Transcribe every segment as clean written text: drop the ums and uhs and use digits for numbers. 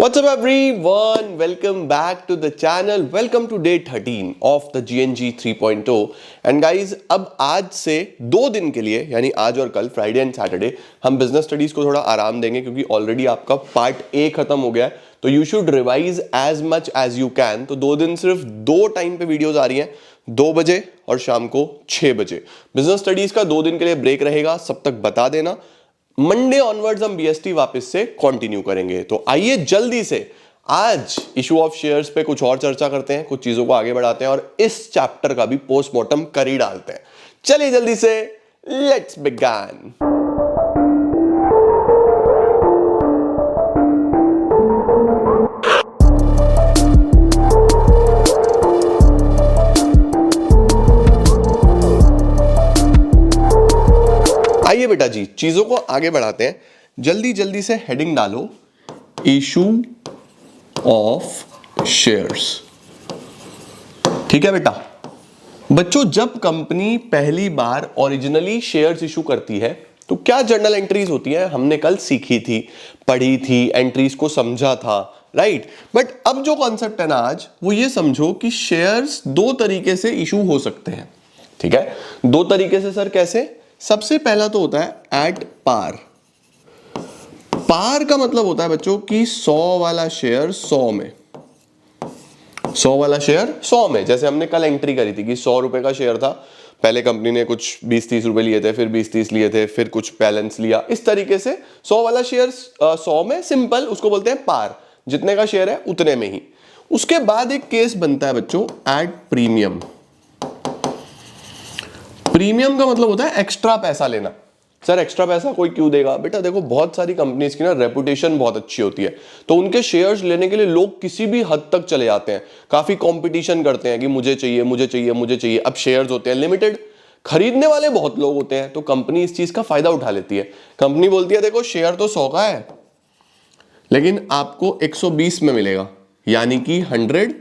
What's up everyone? Welcome back to the channel. Welcome to day 13 of the GNG 3.0 and guys अब आज से 2 दिन के लिए यानी आज और कल फ्राइडे एंड सैटरडे हम बिजनेस स्टडीज को थोड़ा आराम देंगे क्योंकि ऑलरेडी आपका पार्ट ए खत्म हो गया है तो you should revise as much as you can. तो 2 दिन सिर्फ 2 टाइम पे वीडियोस आ रही हैं, 2 बजे और शाम को 6 बजे। बिजनेस स्टडीज का 2 दिन के लिए ब्रेक रहेगा, सब तक बता देना। मंडे ऑनवर्ड्स हम बीएसटी वापस से कंटिन्यू करेंगे। तो आइए जल्दी से आज इशू ऑफ शेयर्स पे कुछ और चर्चा करते हैं, कुछ चीजों को आगे बढ़ाते हैं और इस चैप्टर का भी पोस्टमार्टम कर ही डालते हैं। चलिए जल्दी से लेट्स बिगिन। आइए बेटा जी चीजों को आगे बढ़ाते हैं। जल्दी जल्दी से हेडिंग डालो, इशू ऑफ शेयर्स। ठीक है बेटा। बच्चों जब कंपनी पहली बार ओरिजिनली शेयर्स इशू करती है तो क्या जर्नल एंट्रीज होती है, हमने कल सीखी थी, पढ़ी थी, एंट्रीज को समझा था, राइट। बट अब जो कॉन्सेप्ट है ना आज वो ये समझो कि शेयर्स 2 तरीके से इशू हो सकते हैं। ठीक है, 2 तरीके से सर कैसे? सबसे पहला तो होता है एट पार। पार का मतलब होता है बच्चों कि 100 वाला शेयर 100 में, 100 वाला शेयर 100 में। जैसे हमने कल एंट्री करी थी कि 100 रुपए का शेयर था, पहले कंपनी ने कुछ 20-30 रुपए लिए थे, फिर 20-30 लिए थे, फिर कुछ बैलेंस लिया। इस तरीके से 100 वाला शेयर 100 में, सिंपल, उसको बोलते हैं पार। जितने का शेयर है उतने में ही। उसके बाद एक केस बनता है बच्चों एट प्रीमियम। प्रीमियम का मतलब होता है एक्स्ट्रा पैसा लेना। सर एक्स्ट्रा पैसा कोई क्यों देगा? बेटा देखो बहुत सारी कंपनीज की ना रेपुटेशन बहुत अच्छी होती है तो उनके शेयर्स लेने के लिए लोग किसी भी हद तक चले जाते हैं, काफी कंपटीशन करते हैं कि मुझे चाहिए मुझे चाहिए मुझे चाहिए। अब शेयर्स होते हैं लिमिटेड, खरीदने वाले बहुत लोग होते हैं तो कंपनी इस चीज का फायदा उठा लेती है। कंपनी बोलती है देखो शेयर तो 100 का है लेकिन आपको 120 में मिलेगा, यानी कि 100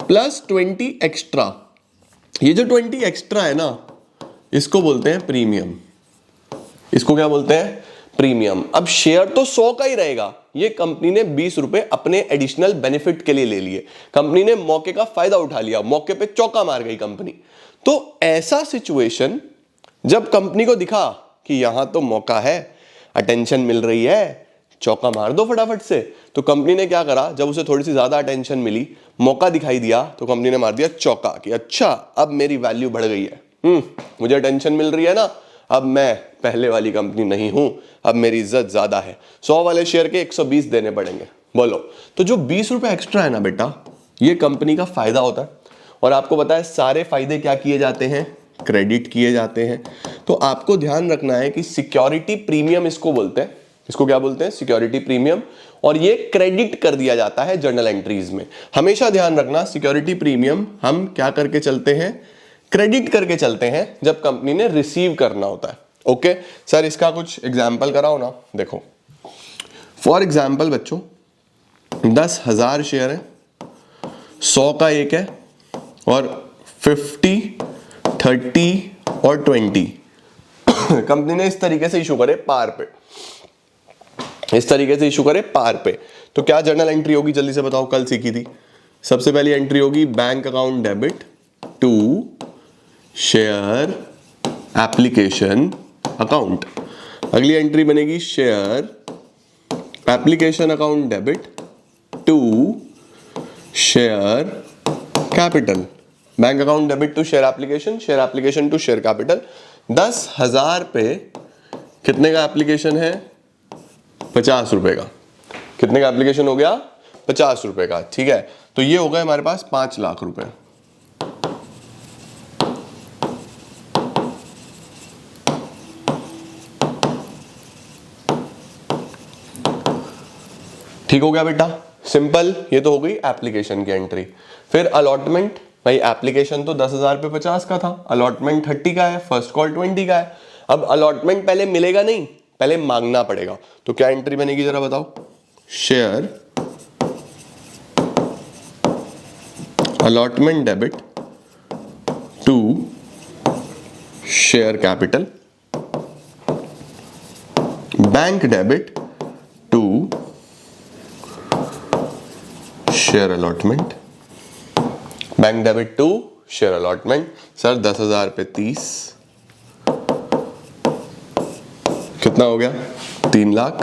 प्लस 20 एक्स्ट्रा। ये जो 20 एक्स्ट्रा है ना इसको बोलते हैं प्रीमियम। इसको क्या बोलते हैं? प्रीमियम। अब शेयर तो 100 का ही रहेगा, ये कंपनी ने 20 रुपए अपने एडिशनल बेनिफिट के लिए ले लिए। कंपनी ने मौके का फायदा उठा लिया, मौके पे चौका मार गई कंपनी। तो ऐसा सिचुएशन जब कंपनी को दिखा कि यहां तो मौका है, अटेंशन मिल रही है, चौका मार दो फटाफट से। तो कंपनी ने क्या करा, जब उसे थोड़ी सी ज्यादा अटेंशन मिली, मौका दिखाई दिया, तो कंपनी ने मार दिया चौका कि अच्छा अब मेरी वैल्यू बढ़ गई है, मुझे अटेंशन मिल रही है ना, अब मैं पहले वाली कंपनी नहीं हूं, अब मेरी इज्जत ज्यादा है, 100 वाले शेयर के 120 देने पड़ेंगे। बोलो, तो जो 20 रुपए एक्स्ट्रा है ना बेटा, ये कंपनी का फायदा होता है। और आपको पता है सारे फायदे क्या किए जाते हैं? क्रेडिट किए जाते हैं। तो आपको ध्यान रखना है कि सिक्योरिटी प्रीमियम इसको बोलते हैं। इसको क्या बोलते हैं? Security premium. और ये क्रेडिट कर दिया जाता है जर्नल एंट्रीज में। हमेशा ध्यान रखना, सिक्योरिटी प्रीमियम हम क्या करके चलते हैं? क्रेडिट करके चलते हैं जब कंपनी ने रिसीव करना होता है। ओके सर, इसका कुछ एग्जाम्पल कराओ ना। देखो फॉर एग्जाम्पल बच्चों 10,000 शेयर है, 100 का एक है और 50, 30 और 20 कंपनी ने इस तरीके से इशू करे पार पे, इस तरीके से इशू करे पार पे। तो क्या जर्नल एंट्री होगी? जल्दी से बताओ, कल सीखी थी। सबसे पहली एंट्री होगी bank account debit to share application account. अगली एंट्री बनेगी share application account debit to share capital. Bank account debit to share application to share capital. 10,000 पे कितने का एप्लीकेशन है? 50 रुपए का। कितने का एप्लीकेशन हो गया? 50 रुपए का। ठीक है, तो ये हो गए हमारे पास 5 लाख रुपए। ठीक हो गया बेटा, सिंपल। ये तो हो गई एप्लीकेशन की एंट्री। फिर अलॉटमेंट, भाई एप्लीकेशन तो 10,000 पे 50 का था, अलॉटमेंट 30 का है, फर्स्ट कॉल 20 का है। अब अलॉटमेंट पहले मिलेगा नहीं, पहले मांगना पड़ेगा। तो क्या एंट्री बनेगी जरा बताओ? Share allotment debit to share capital, bank debit to share allotment, bank debit to share allotment. Sir 10,000 पे 30 कितना हो गया? 3 lakh,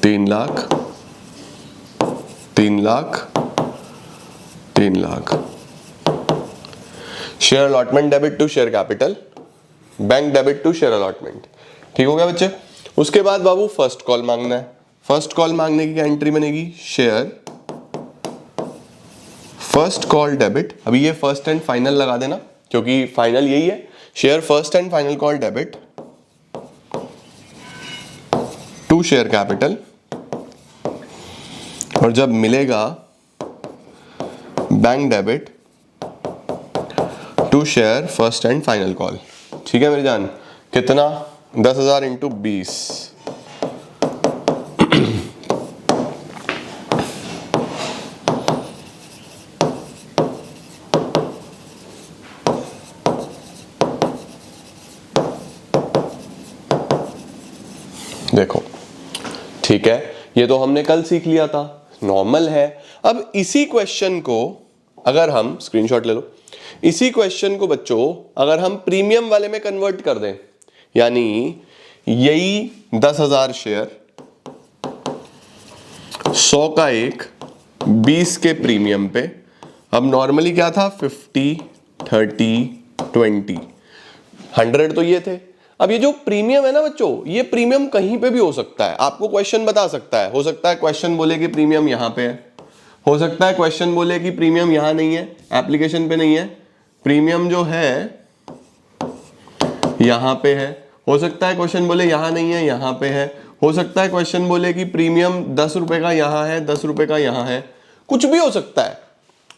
3 lakh, 3 lakh, 3 lakh. Share allotment debit to share capital, bank debit to share allotment. ठीक हो गया बच्चे? उसके बाद बाबू फर्स्ट कॉल मांगना है। फर्स्ट कॉल मांगने की क्या एंट्री बनेगी? Share first call debit. अभी ये फर्स्ट एंड फाइनल लगा देना क्योंकि फाइनल यही है। Share first and final call debit to share capital, और जब मिलेगा bank debit to share first and final call. ठीक है मेरी जान? कितना? 10,000 इंटू 20, देखो ठीक है, ये तो हमने कल सीख लिया था, नॉर्मल है। अब इसी क्वेश्चन को अगर हम स्क्रीनशॉट ले लो, इसी क्वेश्चन को बच्चों अगर हम प्रीमियम वाले में कन्वर्ट कर दें, यानी यही 10,000 शेयर 100 का एक 20 के प्रीमियम पे। अब नॉर्मली क्या था? 50, 30, 20, 100 तो ये थे। अब ये जो प्रीमियम है ना बच्चों, ये प्रीमियम कहीं पे भी हो सकता है। आपको क्वेश्चन बता सकता है, हो सकता है क्वेश्चन बोले कि प्रीमियम यहां पे है, हो सकता है क्वेश्चन बोले कि प्रीमियम यहां नहीं है, एप्लीकेशन पे नहीं है, प्रीमियम जो है यहां पे है। हो सकता है क्वेश्चन बोले यहां नहीं है, यहां पे है। हो सकता है क्वेश्चन बोले कि प्रीमियम 10 रुपए का यहां है, 10 रुपए का यहां है। कुछ भी हो सकता है,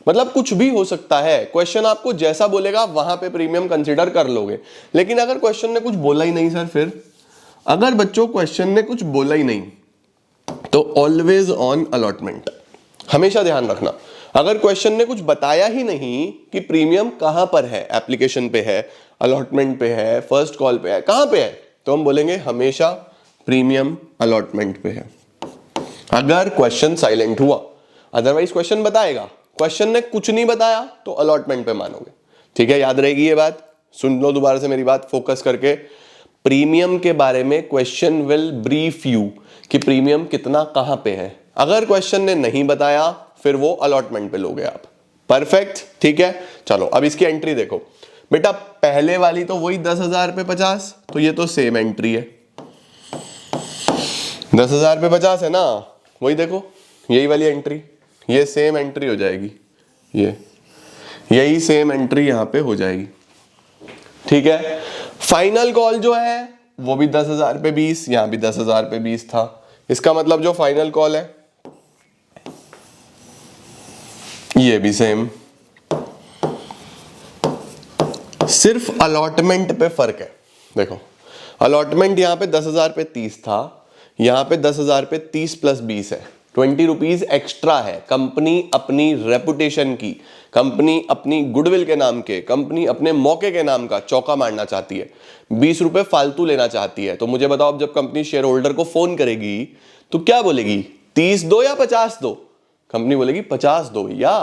मतलब कुछ भी हो सकता है। क्वेश्चन आपको जैसा बोलेगा वहां पे प्रीमियम कंसीडर कर लोगे। लेकिन अगर क्वेश्चन ने कुछ बोला ही नहीं सर, फिर अगर बच्चों क्वेश्चन ने कुछ बोला ही नहीं तो ऑलवेज ऑन अलॉटमेंट। हमेशा ध्यान रखना, अगर क्वेश्चन ने कुछ बताया ही नहीं कि प्रीमियम कहां पर है, एप्लीकेशन पे है, अलॉटमेंट पे है, फर्स्ट कॉल पे है, कहां पे है, तो हम बोलेंगे हमेशा प्रीमियम अलॉटमेंट पे है। अगर क्वेश्चन साइलेंट हुआ, अदरवाइज क्वेश्चन बताएगा, क्वेश्चन ने कुछ नहीं बताया तो अलॉटमेंट पे मानोगे। ठीक है, याद रहेगी ये बात? सुन लो दोबारा से मेरी बात फोकस करके। प्रीमियम के बारे में क्वेश्चन विल ब्रीफ यू कि प्रीमियम कितना कहां पे है। अगर क्वेश्चन ने नहीं बताया फिर वो अलॉटमेंट पे लोगे आप। परफेक्ट, ठीक है। चलो अब इसकी एंट्री देखो बेटा, पहले वाली तो वही 10,000 पे 50, तो ये तो सेम एंट्री है। 10,000 पे 50 है ना, वही देखो यही वाली एंट्री, ये सेम एंट्री हो जाएगी, यही सेम एंट्री यहां पे हो जाएगी। ठीक है, फाइनल कॉल जो है वो भी 10,000 पे 20, यहां भी 10,000 पे 20 था। इसका मतलब जो फाइनल कॉल है ये भी सेम, सिर्फ अलॉटमेंट पे फर्क है। देखो अलॉटमेंट यहां पे 10,000 पे 30 था, यहां पे 10,000 पे 30 प्लस 20 है, 20 रुपीज एक्स्ट्रा है। कंपनी अपनी रेपुटेशन की, कंपनी अपनी गुडविल के नाम के, कंपनी अपने मौके के नाम का चौका मारना चाहती है, 20 रुपए फालतू लेना चाहती है। तो मुझे बताओ, अब जब कंपनी शेयर होल्डर को फोन करेगी तो क्या बोलेगी? 30 दो या 50 दो? कंपनी बोलेगी 50 दो। या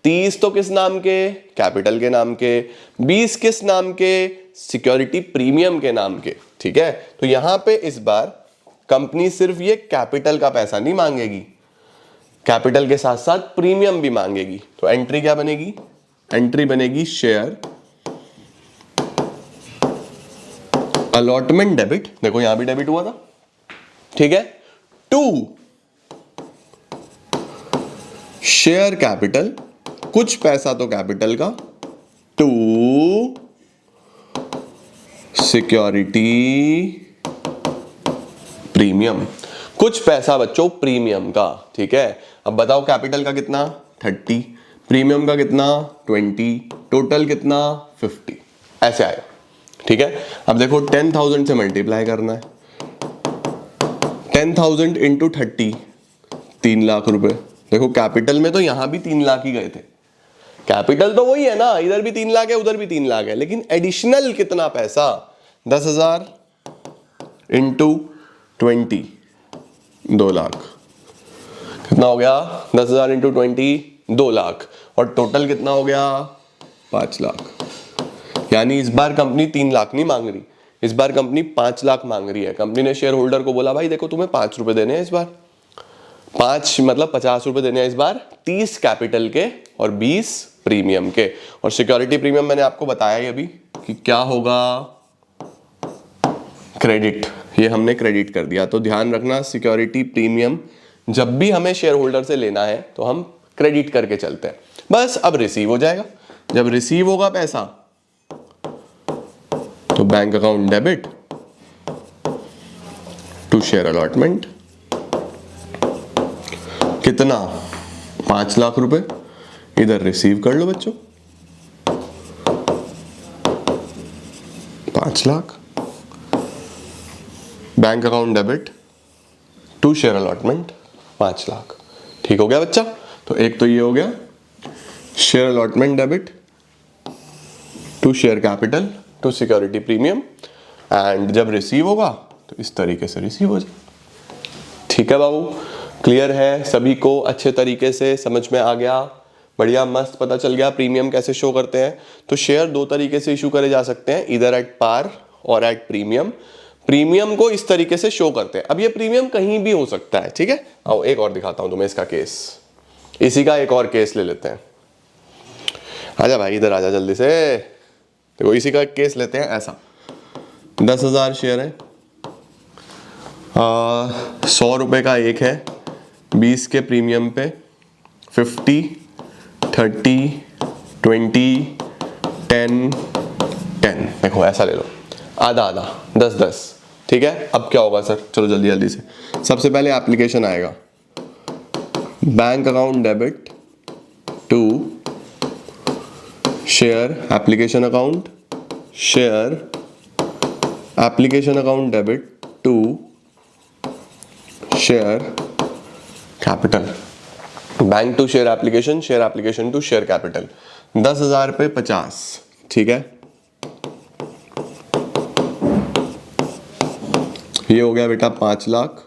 30 तो किस नाम के? कैपिटल के नाम के। 20 किस नाम के? सिक्योरिटी प्रीमियम के नाम के। ठीक है, तो यहां पे इस बार कंपनी सिर्फ ये कैपिटल का पैसा नहीं मांगेगी, कैपिटल के साथ साथ प्रीमियम भी मांगेगी। तो एंट्री क्या बनेगी? एंट्री बनेगी शेयर अलॉटमेंट डेबिट, देखो यहां भी डेबिट हुआ था, ठीक है, टू शेयर कैपिटल, कुछ पैसा तो कैपिटल का, टू सिक्योरिटी प्रीमियम, कुछ पैसा बच्चों प्रीमियम का। ठीक है, अब बताओ कैपिटल का कितना? 30, प्रीमियम का कितना? 20, टोटल कितना? 50, ऐसे आएगा। ठीक है, अब देखो 10,000 से मल्टीप्लाई करना है, 10,000 इंटू 30, 3 लाख रुपए। देखो कैपिटल में तो यहां भी 3 लाख ही गए थे, कैपिटल तो वही है ना, इधर भी 3 लाख है उधर भी 3 लाख है, लेकिन एडिशनल कितना पैसा? 10,000 इंटू 20, 2 लाख। कितना हो गया 10,000 इंटू 20 2 लाख, और टोटल कितना हो गया 5 लाख। यानी इस बार कंपनी 3 लाख नहीं मांग रही, इस बार कंपनी 5 लाख मांग रही है। कंपनी ने शेयर होल्डर को बोला भाई देखो तुम्हें 5 रुपए देने हैं इस बार, 5 मतलब 50 रुपए देने हैं इस बार, 30 कैपिटल के और 20 प्रीमियम के। और सिक्योरिटी प्रीमियम मैंने आपको बताया ही अभी कि क्या होगा, क्रेडिट, ये हमने क्रेडिट कर दिया। तो ध्यान रखना सिक्योरिटी प्रीमियम जब भी हमें शेयर होल्डर से लेना है तो हम क्रेडिट करके चलते हैं। बस अब रिसीव हो जाएगा, जब रिसीव होगा पैसा तो bank account debit to share allotment, कितना 5 लाख रुपए इधर रिसीव कर लो बच्चों, 5 lakh bank account debit to share allotment 5 lakh. ठीक हो गया बच्चा। तो एक तो ये हो गया share allotment debit to share capital to security premium, and जब रिसीव होगा तो इस तरीके से रिसीव हो जाए। ठीक है बाबू, क्लियर है सभी को, अच्छे तरीके से समझ में आ गया, बढ़िया मस्त पता चल गया प्रीमियम कैसे शो करते हैं। तो शेयर दो तरीके से इशू करे जा सकते हैं, इधर एट पार और एट प्रीमियम। प्रीमियम को इस तरीके से शो करते हैं। अब ये प्रीमियम कहीं भी हो सकता है, ठीक है। आओ एक और दिखाता हूं तुम्हें इसका केस, इसी का एक और केस ले लेते हैं। आजा भाई इधर आजा जल्दी से, देखो इसी का केस लेते हैं। ऐसा 10,000 शेयर है, 100 रुपए का एक है, 20 के प्रीमियम पे 50, 30, 20, 10, 10। देखो ऐसा ले लो, आधा आधा 10-10। ठीक है। अब क्या होगा सर, चलो जल्दी जल्दी से। सबसे पहले एप्लीकेशन आएगा bank account debit to share application account, share application account debit to share capital, bank to share application to share capital. 10,000 पे 50, ठीक है। ये हो गया बेटा 5 lakh,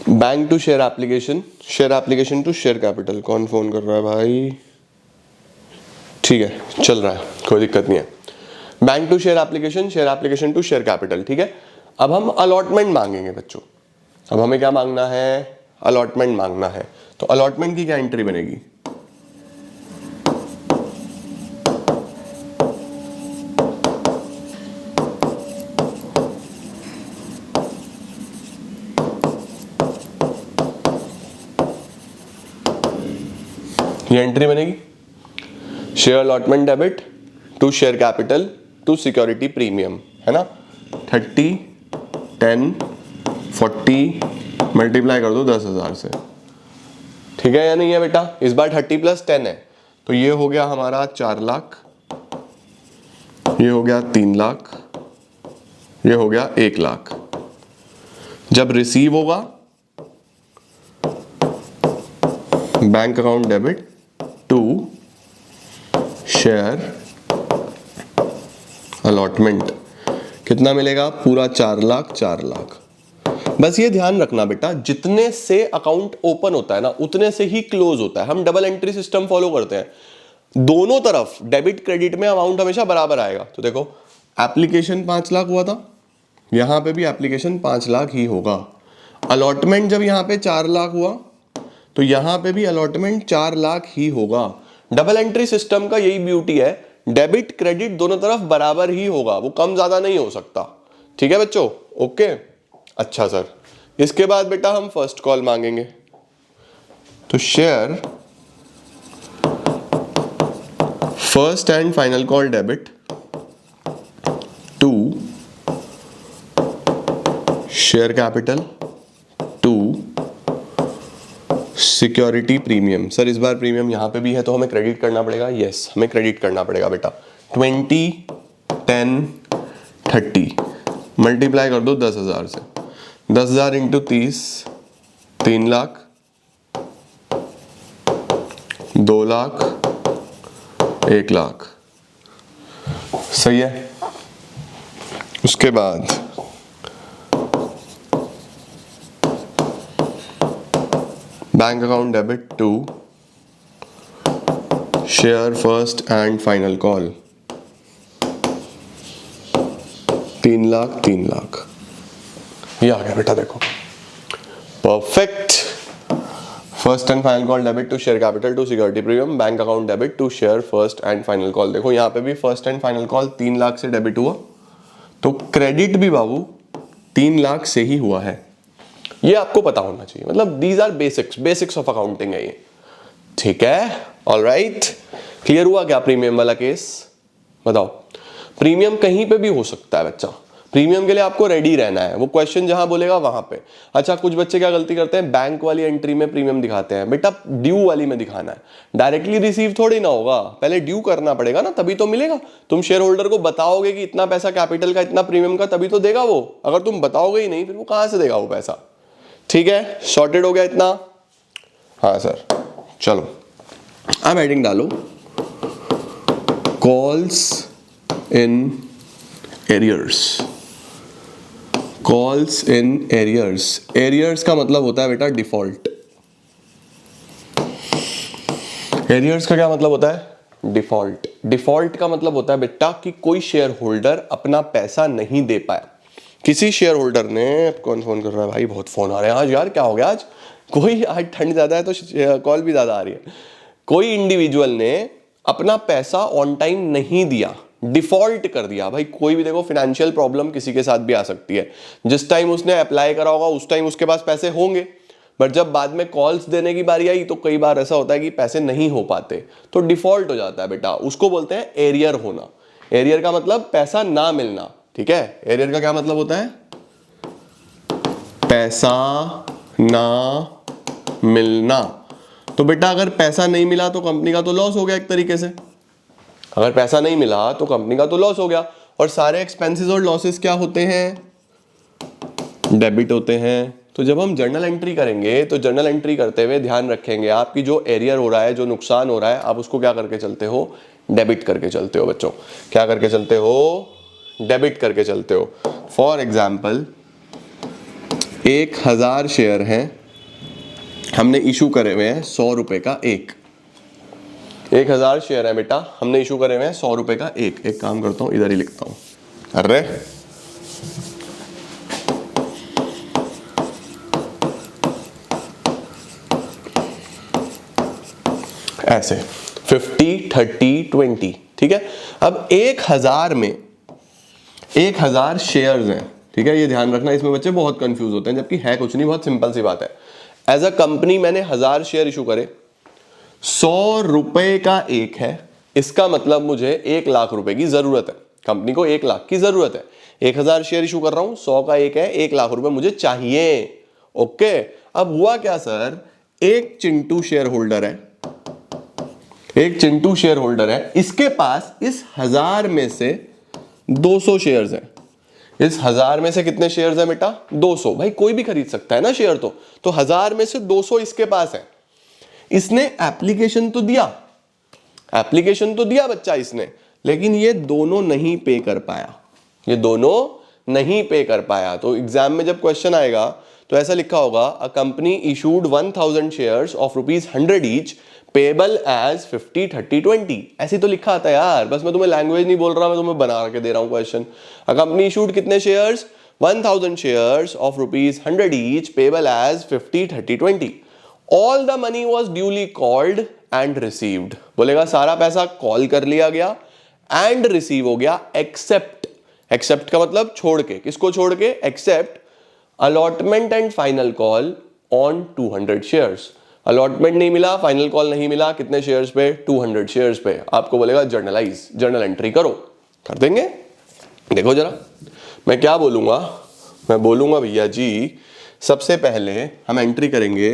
bank to share application to share capital. कौन फोन कर रहा है भाई? ठीक है चल रहा है, कोई दिक्कत नहीं है। Bank to share application to share capital, ठीक है। अब हम अलॉटमेंट मांगेंगे बच्चों। अब हमें क्या मांगना है? अलॉटमेंट मांगना है। तो अलॉटमेंट की क्या एंट्री बनेगी? ये एंट्री बनेगी share allotment debit to share capital to security premium, है ना। 30, 10, 40 मल्टीप्लाई कर दो 10,000 से, ठीक है या नहीं है बेटा? इस बार 30 + 10 है, तो ये हो गया हमारा 4 लाख, ये हो गया 3 लाख, ये हो गया 1 लाख। जब रिसीव होगा bank account debit to share allotment, कितना मिलेगा? पूरा 4 लाख 4 लाख। बस ये ध्यान रखना बेटा, जितने से अकाउंट ओपन होता है ना उतने से ही क्लोज होता है। हम डबल एंट्री सिस्टम फॉलो करते हैं, दोनों तरफ डेबिट क्रेडिट में अमाउंट हमेशा बराबर आएगा। तो देखो एप्लीकेशन 5 लाख हुआ था, यहां पे भी एप्लीकेशन 5 लाख ही होगा। अलॉटमेंट जब यहां पे 4 लाख हुआ तो यहां पे भी अलॉटमेंट 4 लाख ही होगा। डबल एंट्री सिस्टम का यही ब्यूटी है, डेबिट क्रेडिट दोनों तरफ बराबर ही होगा, वो कम ज्यादा नहीं हो सकता। ठीक है बच्चों, ओके। अच्छा सर, इसके बाद बेटा हम फर्स्ट कॉल मांगेंगे। तो share first and final call debit to share capital to security premium. Sir इस बार प्रीमियम यहां पे भी है तो हमें क्रेडिट करना पड़ेगा। यस, हमें क्रेडिट करना पड़ेगा बेटा। 20, 10, 30 मल्टीप्लाई कर दो 10,000 से। 10,000 × 30, 3 लाख, 2 लाख, 1 लाख, सही है। उसके बाद bank account debit to share first and final call, 3 lakh, 3 lakh, ये आ गया बेटा, देखो perfect. First and final call debit to share capital to security premium, bank account debit to share first and final call. देखो यहाँ पे भी first and final call 3 lakh से डेबिट हुआ, तो क्रेडिट भी बाबू 3 लाख से ही हुआ है। ये आपको पता होना चाहिए, मतलब these our basics of accounting है ये, ठीक है। ऑलराइट, क्लियर हुआ क्या प्रीमियम वाला केस? बताओ, प्रीमियम कहीं पे भी हो सकता है बच्चा, प्रीमियम के लिए आपको रेडी रहना है, वो क्वेश्चन जहां बोलेगा वहां पे। अच्छा, कुछ बच्चे क्या गलती करते हैं, बैंक वाली एंट्री में प्रीमियम दिखाते हैं, बेटा ड्यू वाली में दिखाना है, डायरेक्टली रिसीव थोड़ी ना होगा, पहले ड्यू करना पड़ेगा ना, तभी तो मिलेगा। तुम शेयर होल्डर को बताओगे कि इतना पैसा कैपिटल का, इतना प्रीमियम का, तभी तो देगा वो। अगर तुम बताओगे ही नहीं, फिर वो कहां से देगा वो पैसा? ठीक है, सॉर्टेड हो गया इतना? हाँ सर, चलो अब हेडिंग डालो, calls in arrears. Calls in arrears, arrears का मतलब होता है बेटा डिफॉल्ट। एरियर्स का क्या मतलब होता है? डिफॉल्ट। डिफॉल्ट का मतलब होता है बेटा कि कोई शेयर होल्डर अपना पैसा नहीं दे पाया। किसी शेयर होल्डर ने, कौन फोन कर रहा है भाई, बहुत फोन आ रहे हैं आज यार, क्या हो गया आज? कोई, आज ठंड ज्यादा है तो कॉल भी ज्यादा आ रही है। कोई इंडिविजुअल ने अपना पैसा ऑन टाइम नहीं दिया, डिफॉल्ट कर दिया। भाई कोई भी देखो, फाइनेंशियल प्रॉब्लम किसी के साथ भी आ सकती है। जिस टाइम उसने अप्लाई करा होगा उस टाइम उसके पास पैसे होंगे, बट जब बाद में कॉल्स देने की बारी आई तो कई बार ऐसा होता है कि पैसे नहीं हो पाते, तो डिफॉल्ट हो जाता है बेटा। उसको बोलते हैं एरियर होना। एरियर का मतलब पैसा ना मिलना, ठीक है। एरियर का क्या मतलब होता है? पैसा ना मिलना। तो बेटा अगर पैसा नहीं मिला तो कंपनी का तो लॉस हो गया एक तरीके से। अगर पैसा नहीं मिला तो कंपनी का तो लॉस हो गया, और सारे एक्सपेंसेस और लॉसेस क्या होते हैं? डेबिट होते हैं। तो जब हम जर्नल एंट्री करेंगे तो जर्नल एंट्री करते हुए ध्यान रखेंगे आपकी जो एरियर हो रहा है, जो नुकसान हो रहा है, आप उसको क्या करके चलते हो? डेबिट करके चलते हो बच्चों। क्या करके चलते हो? डेबिट करके चलते हो। फॉर एग्जाम्पल 1000 शेयर हैं, हमने इशू करे हुए हैं 100 रुपए का एक। 1000 शेयर है बेटा, हमने इशू करे हुए हैं 100 रुपए का एक। एक काम करता हूं, इधर ही लिखता हूं। अरे ऐसे 50, 30, 20, ठीक है। अब 1000 में 1000 शेयर्स हैं, ठीक है। ये ध्यान रखना, इसमें बच्चे बहुत कंफ्यूज होते हैं, जबकि है कुछ नहीं, बहुत सिंपल सी बात है। एज अ कंपनी मैंने 1000 शेयर इशू करे, 100 रुपए का एक है, इसका मतलब मुझे 1 लाख रुपए की जरूरत है। कंपनी को 1 लाख की जरूरत है, 1000 शेयर इशू कर रहा हूं, 100 का एक है, 1 लाख रुपए मुझे चाहिए। ओके, अब हुआ क्या सर, एक चिंटू शेयर होल्डर है, एक चिंटू शेयर होल्डर है, इसके पास इस 1000 में से 200 शेयर्स हैं। इस 1000 में से कितने शेयर्स हैं बेटा? 200। भाई कोई भी खरीद सकता है ना शेयर, तो 1000 में से 200 इसके पास है। इसने एप्लीकेशन तो दिया, एप्लीकेशन तो दिया बच्चा इसने, लेकिन ये दोनों नहीं पे कर पाया, ये दोनों नहीं पे कर पाया। तो एग्जाम में जब क्वेश्चन आएगा तो ऐसा लिखा होगा, a company issued 1000 shares of ₹100 each payable as 50, 30, 20। ऐसे तो लिखा आता है यार, बस मैं तुम्हें लैंग्वेज नहीं बोल रहा, मैं तुम्हें बना के दे रहा हूं क्वेश्चन। अ कंपनी इशूड कितने shares? 1000 shares of ₹100 each payable as 50, 30, 20। All the money was duly called and received. बोलेगा सारा पैसा कॉल कर लिया गया एंड रिसीव हो गया, एक्सेप्ट। एक्सेप्ट का मतलब छोड़ के, किसको छोड़ के? Except allotment and final call on 200 shares. Allotment नहीं मिला, फाइनल कॉल नहीं मिला, कितने शेयर्स पे? 200 शेयर्स पे। आपको बोलेगा जर्नलाइज, जर्नल एंट्री करो, कर देंगे। देखो जरा मैं क्या बोलूंगा, मैं बोलूंगा भैया जी सबसे पहले हम एंट्री करेंगे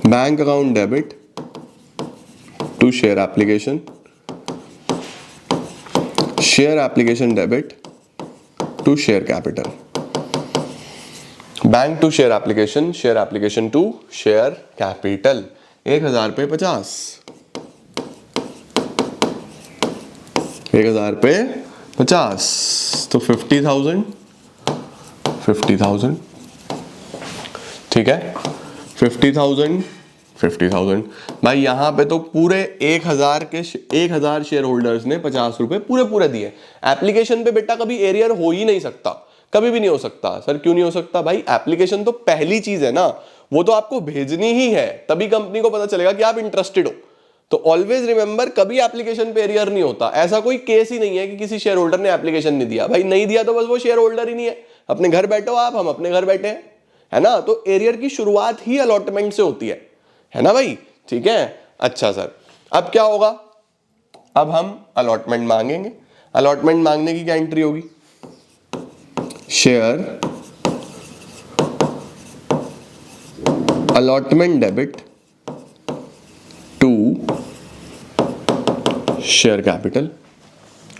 bank account debit to share application, share application debit to share capital. Bank to share application to share capital 1000 पे 50, 1000 पे 50 तो 50,000 ठीक है, 50,000 भाई यहां पे तो पूरे 1000 शेयर होल्डर्स ने 50 रुपए पूरे दिए। एप्लीकेशन पे बेटा कभी एरियर हो ही नहीं सकता, कभी भी नहीं हो सकता। सर क्यों नहीं हो सकता? भाई एप्लीकेशन तो पहली चीज है ना, वो तो आपको भेजनी ही है, तभी कंपनी को पता चलेगा कि आप इंटरेस्टेड हो। तो ऑलवेज रिमेंबर, कभी एप्लीकेशन पे एरियर नहीं होता। ऐसा कोई केस ही नहीं है कि किसी शेयर होल्डर ने एप्लीकेशन नहीं दिया। भाई नहीं दिया तो बस वो शेयर होल्डर ही नहीं है, अपने घर बैठो आप, हम अपने घर बैठे हैं, है ना। तो एरियर की शुरुआत ही अलॉटमेंट से होती है ना भाई, ठीक है। अच्छा सर, अब क्या होगा? अब हम अलॉटमेंट मांगेंगे। अलॉटमेंट मांगने की क्या एंट्री होगी? Share allotment debit to share capital,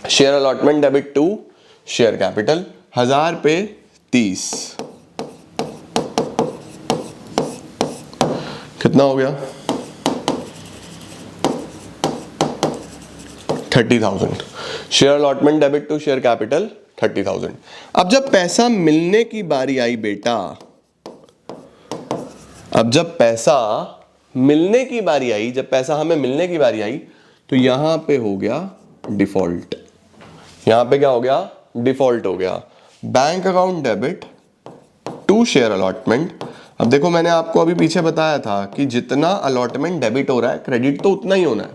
share allotment debit to share capital 1000 पे 30 कितना हो गया? 30,000। Share allotment debit to share capital 30,000। अब जब पैसा मिलने की बारी आई बेटा, जब पैसा हमें मिलने की बारी आई तो यहां पे हो गया डिफॉल्ट। यहां पे क्या हो गया? डिफॉल्ट हो गया। Bank account debit to share allotment. अब देखो, मैंने आपको अभी पीछे बताया था कि जितना अलॉटमेंट डेबिट हो रहा है, क्रेडिट तो उतना ही होना है।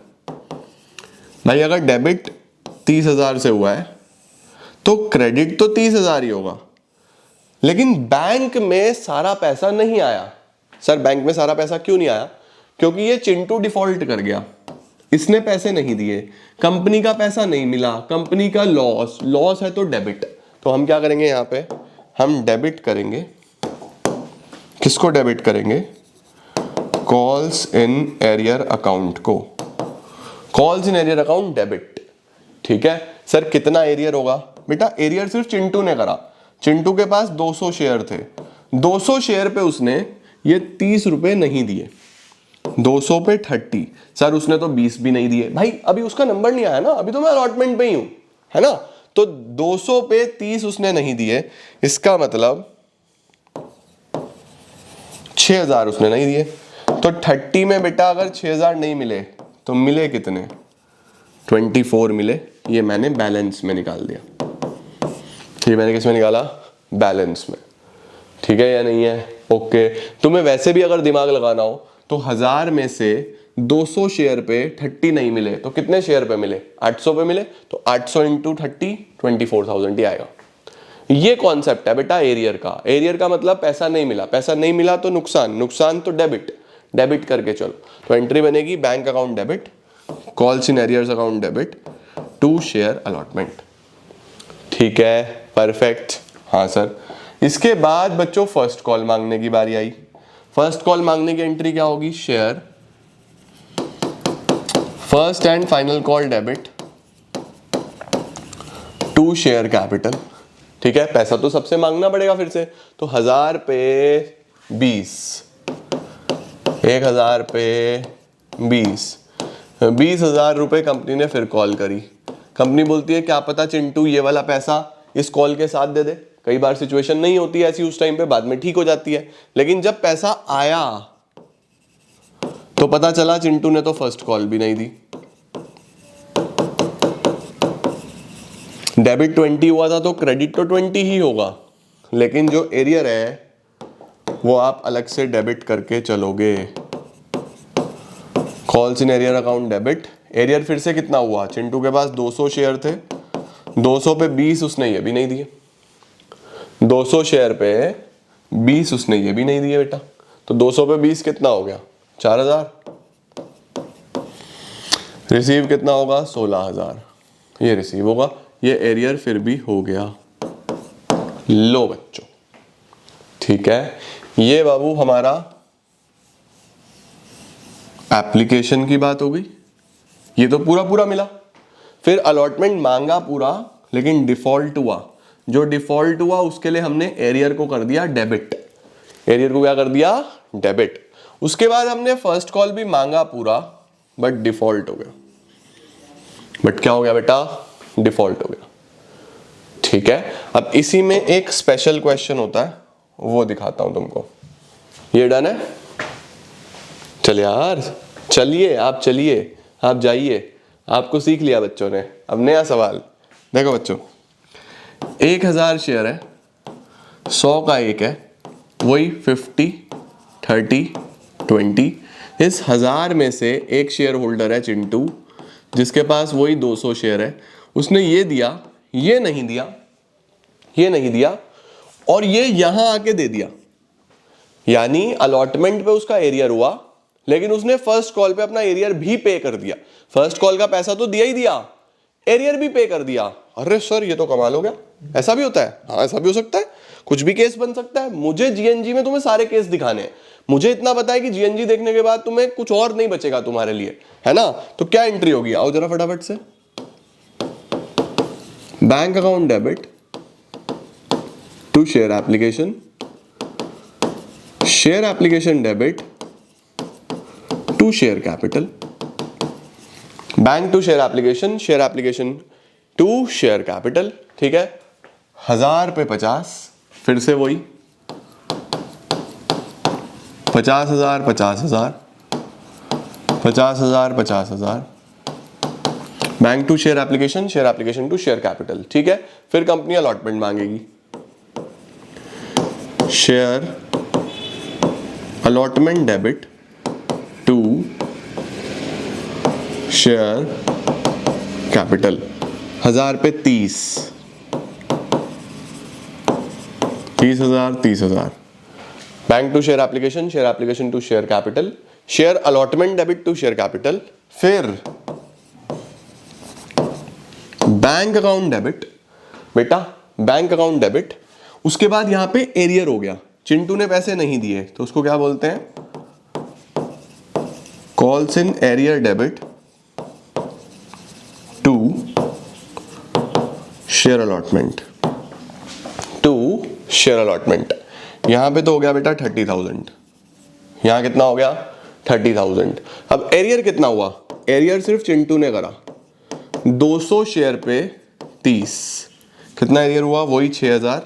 भाई अगर डेबिट 30,000 से हुआ है तो क्रेडिट तो 30,000 ही होगा, लेकिन बैंक में सारा पैसा नहीं आया। सर बैंक में सारा पैसा क्यों नहीं आया? क्योंकि ये चिंटू डिफॉल्ट कर गया, इसने पैसे नहीं दिए, कंपनी का पैसा नहीं मिला, कंपनी का लॉस है तो डेबिट। तो हम क्या करेंगे? यहां पे हम डेबिट करेंगे। किसको डेबिट करेंगे? कॉल्स इन एरियर अकाउंट को। Calls in arrear account debit, ठीक है। सर कितना एरियर होगा? बेटा एरियर सिर्फ चिंटू ने करा। चिंटू के पास 200 शेयर थे, 200 शेयर पे उसने ये 30 रुपए नहीं दिए, 200 पे 30। सर उसने तो 20 भी नहीं दिए। भाई अभी उसका नंबर नहीं आया ना, अभी तो मैं अलॉटमेंट पे ही हूं, है ना। तो 200 पे 30 उसने नहीं दिए, इसका मतलब 6,000 उसने नहीं दिए। तो 30 में बेटा अगर 6,000 नहीं मिले तो मिले कितने? 24 मिले। ये मैंने बैलेंस में निकाल दिया। ये मैंने किस में निकाला? बैलेंस में, ठीक है या नहीं है? ओके। तुम्हें वैसे भी अगर दिमाग लगाना हो तो 1000 में से 200 शेयर पे 30 नहीं मिले तो कितने शेयर पे मिले? 800 पे मिले। तो 800 इंटू 30 24,000 ही आएगा। ये कॉन्सेप्ट है बेटा एरियर का। एरियर का मतलब पैसा नहीं मिला, पैसा नहीं मिला तो नुकसान तो डेबिट करके चलो। तो एंट्री बनेगी bank account debit, calls in arrears account debit to share allotment, ठीक है, परफेक्ट। हाँ सर। इसके बाद बच्चों फर्स्ट कॉल मांगने की बारी आई। फर्स्ट कॉल मांगने की एंट्री क्या होगी? Share first and final call debit to share capital, ठीक है। पैसा तो सबसे मांगना पड़ेगा फिर से, तो 1000 पे 20, 1000 पे 20,000 रुपए कंपनी ने फिर कॉल करी। कंपनी बोलती है क्या पता चिंटू ये वाला पैसा इस कॉल के साथ दे दे। कई बार सिचुएशन नहीं होती ऐसी उस टाइम पे, बाद में ठीक हो जाती है। लेकिन जब पैसा आया तो पता चला चिंटू ने तो फर्स्ट कॉल भी नहीं दी। डेबिट 20 हुआ था तो क्रेडिट तो 20 ही होगा, लेकिन जो एरियर है वो आप अलग से डेबिट करके चलोगे। Calls in arrear account debit, arrear फिर से कितना हुआ? चिंटू के पास 200 शेयर थे, 200 पे 20 उसने ये भी नहीं दिए, 200 शेयर पे 20 उसने ये भी नहीं दिए बेटा। तो 200 पे 20 कितना हो गया? 4,000। रिसीव कितना होगा? 16,000 ये रिसीव होगा। ये एरियर फिर भी हो गया। लो बच्चों, ठीक है। ये बाबू हमारा एप्लीकेशन की बात हो गई। ये तो पूरा मिला। फिर अलॉटमेंट मांगा पूरा, लेकिन डिफॉल्ट हुआ। जो डिफॉल्ट हुआ उसके लिए हमने एरियर को कर दिया डेबिट। एरियर को क्या कर दिया, डेबिट। उसके बाद हमने फर्स्ट कॉल भी मांगा पूरा, बट डिफॉल्ट हो गया। बट क्या हो गया बेटा, डिफॉल्ट हो गया। ठीक है, अब इसी में एक स्पेशल क्वेश्चन होता है, वो दिखाता हूं तुमको। ये डन है, चलिए यार, चलिए आप, चलिए आप जाइए, आपको सीख लिया बच्चों ने। अब नया सवाल देखो बच्चों, 1000 शेयर है, 100 का एक है, वही 50 30 20। इस 1000 में से एक शेयर होल्डर है चिंटू, जिसके पास वही 200 शेयर है। उसने ये दिया, ये नहीं दिया, ये नहीं दिया, और ये यहां आके दे दिया। यानी अलॉटमेंट पे उसका एरियर हुआ, लेकिन उसने फर्स्ट कॉल पे अपना एरियर भी पे कर दिया। फर्स्ट कॉल का पैसा तो दिया ही दिया, एरियर भी पे कर दिया। अरे सर ये तो कमाल हो गया, ऐसा भी होता है? हाँ ऐसा भी हो सकता है, कुछ भी केस बन सकता है। मुझे जीएनजी में तुम्हें सारे केस दिखाने हैं। मुझे इतना पता है कि जीएनजी देखने के बाद तुम्हें कुछ और नहीं बचेगा तुम्हारे लिए, है ना? तो क्या एंट्री होगी, आओ जरा फटाफट से। Bank account debit to share application, share application debit to share capital, bank to share application to share capital. ठीक है, 1000 पे 50, फिर से वही 50,000 50,000 50,000 50,000, bank to share application to share capital. ठीक है, फिर कंपनी अलॉटमेंट मांगेगी, share allotment debit to share capital. 1000 पे 30, 30,000 30,000, bank to share application to share capital, share allotment debit to share capital, फिर बैंक अकाउंट डेबिट। बेटा bank account debit, उसके बाद यहां पे एरियर हो गया, चिंटू ने पैसे नहीं दिए तो उसको क्या बोलते हैं, calls in arrear debit to share allotment, to share allotment. यहां पे तो हो गया बेटा 30,000, यहां कितना हो गया 30,000। अब एरियर कितना हुआ, एरियर सिर्फ चिंटू ने करा, 200 शेयर पे 30, कितना एरियर हुआ, वही 6,000,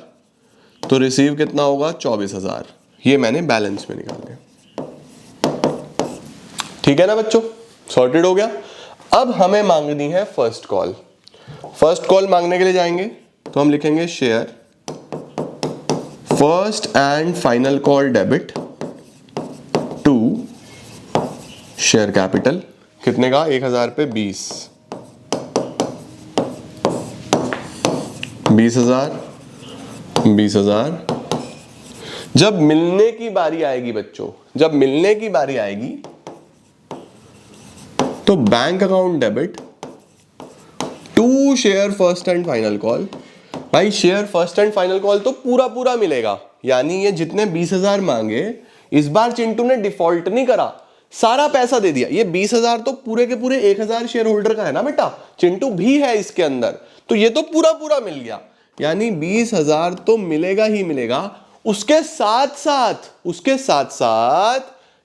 तो रिसीव कितना होगा 24,000। ये मैंने बैलेंस में निकाल दिया। ठीक है ना बच्चों, सॉर्टेड हो गया। अब हमें मांगनी है फर्स्ट कॉल। फर्स्ट कॉल मांगने के लिए जाएंगे तो हम लिखेंगे share first and final call debit to share capital, कितने का, 1000 पे 20, 20,000 20,000। जब मिलने की बारी आएगी बच्चों, जब मिलने की बारी आएगी तो bank account debit to share first and final call. भाई share first and final call तो पूरा पूरा मिलेगा, यानी ये जितने 20,000 मांगे, इस बार चिंटू ने डिफॉल्ट नहीं करा, सारा पैसा दे दिया। ये 20,000 तो पूरे के पूरे 1000 शेयर होल्डर का है ना बेटा, चिंटू भी है इसके अंदर, तो ये तो पूरा पूरा मिल गया, यानी 20,000 तो मिलेगा ही मिलेगा। उसके साथ साथ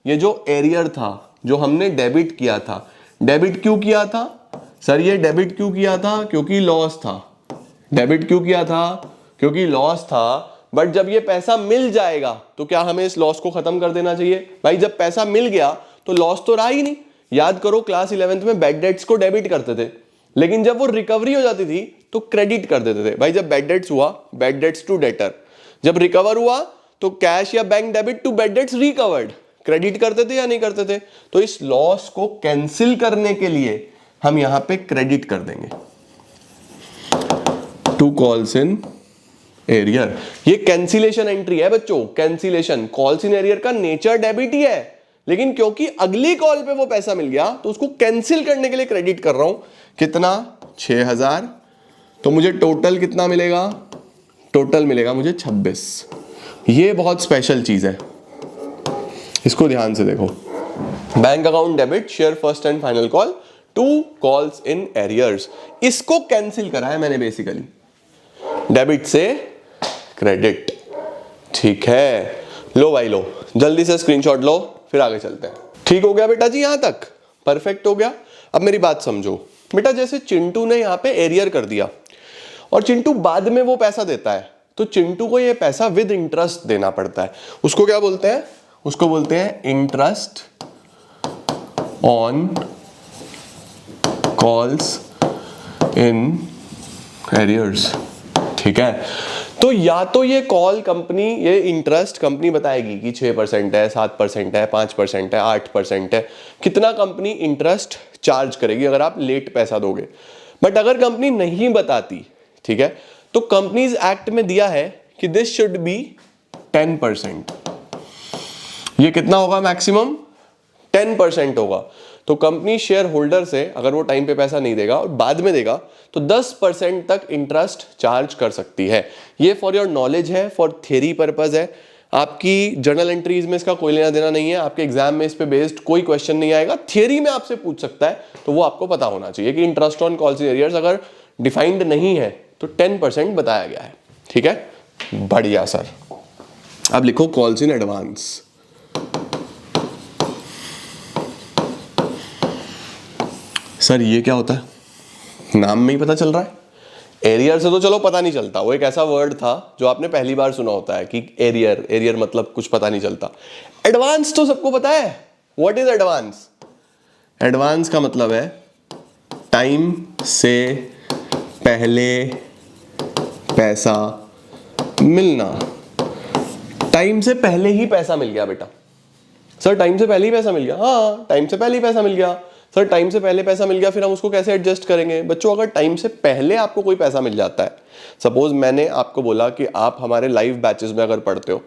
ये जो एरियर था, जो हमने डेबिट किया था, डेबिट क्यों किया था सर, ये डेबिट क्यों किया था, क्योंकि लॉस था। डेबिट क्यों किया था, क्योंकि लॉस था। बट जब ये पैसा मिल जाएगा तो क्या हमें इस लॉस को खत्म कर देना चाहिए? भाई जब पैसा मिल गया तो लॉस तो रहा ही नहीं। याद करो क्लास 11th में बैड डेट्स को डेबिट करते थे, लेकिन जब वो रिकवरी हो जाती थी तो क्रेडिट कर देते थे। भाई जब बैड डेट्स हुआ, बैड डेट्स टू डेटर, जब रिकवर हुआ तो कैश या bank debit to bad debts recovered, credit करते थे या नहीं करते थे? तो इस लॉस को कैंसिल करने के लिए हम यहां पे क्रेडिट कर देंगे, टू कॉल्स इन एरियर। ये कैंसिलेशन एंट्री है बच्चों, कैंसिलेशन। कॉल्स इन एरियर का नेचर डेबिट ही है, लेकिन क्योंकि अगली कॉल पे वो पैसा मिल गया तो उसको कैंसिल करने के लिए क्रेडिट कर रहा हूं। कितना, 6,000। तो मुझे टोटल कितना मिलेगा, टोटल मिलेगा मुझे 26। ये बहुत स्पेशल चीज है, इसको ध्यान से देखो। Bank account debit share first and final call to calls in arrears, इसको कैंसिल करा है मैंने बेसिकली, डेबिट से क्रेडिट। ठीक है, लो भाई लो, जल्दी से स्क्रीनशॉट लो, फिर आगे चलते हैं। ठीक हो गया बेटा जी, यहां तक परफेक्ट हो गया। अब मेरी बात समझो बेटा, जैसे चिंटू ने यहाँ पे एरियर कर दिया और चिंटू बाद में वो पैसा देता है, तो चिंटू को ये पैसा विद इंटरेस्ट देना पड़ता है। उसको क्या बोलते हैं? उसको बोलते हैं interest on calls in arrears. ठीक है, तो या तो ये कॉल कंपनी, ये इंटरेस्ट कंपनी बताएगी कि 6% है, 7% है, 5% है, 8% है, कितना कंपनी इंटरेस्ट चार्ज करेगी अगर आप लेट पैसा दोगे। बट अगर कंपनी नहीं बताती, ठीक है, तो कंपनीज एक्ट में दिया है कि दिस शुड बी 10%। ये कितना होगा? मैक्सिमम 10% होगा। तो कंपनी शेयर होल्डर से अगर वो टाइम पे पैसा नहीं देगा और बाद में देगा तो 10% तक इंटरेस्ट चार्ज कर सकती है। ये फॉर योर नॉलेज है, फॉर थियरी पर्पज है। आपकी जर्नल एंट्रीज में इसका कोई लेना देना नहीं है, आपके एग्जाम में इस पे बेस्ड कोई क्वेश्चन नहीं आएगा। थियरी में आपसे पूछ सकता है, तो वो आपको पता होना चाहिए कि interest on calls in arrears अगर डिफाइंड नहीं है तो 10% बताया गया है। ठीक है, बढ़िया सर। अब लिखो कॉल्स इन एडवांस। सर ये क्या होता है? नाम में ही पता चल रहा है। एरियर से तो चलो पता नहीं चलता, वो एक ऐसा वर्ड था जो आपने पहली बार सुना होता है कि एरियर, एरियर मतलब कुछ पता नहीं चलता। एडवांस तो सबको पता है। What is advance? एडवांस का मतलब है टाइम से पहले पैसा मिलना। टाइम से पहले ही पैसा मिल गया बेटा। सर टाइम से पहले ही पैसा मिल गया? हाँ, टाइम से पहले ही पैसा मिल गया। सर टाइम से पहले पैसा मिल गया, फिर हम उसको कैसे एडजस्ट करेंगे? बच्चों अगर टाइम से पहले आपको कोई पैसा मिल जाता है, सपोज मैंने आपको बोला कि आप हमारे लाइव बैचेस में अगर पढ़ते हो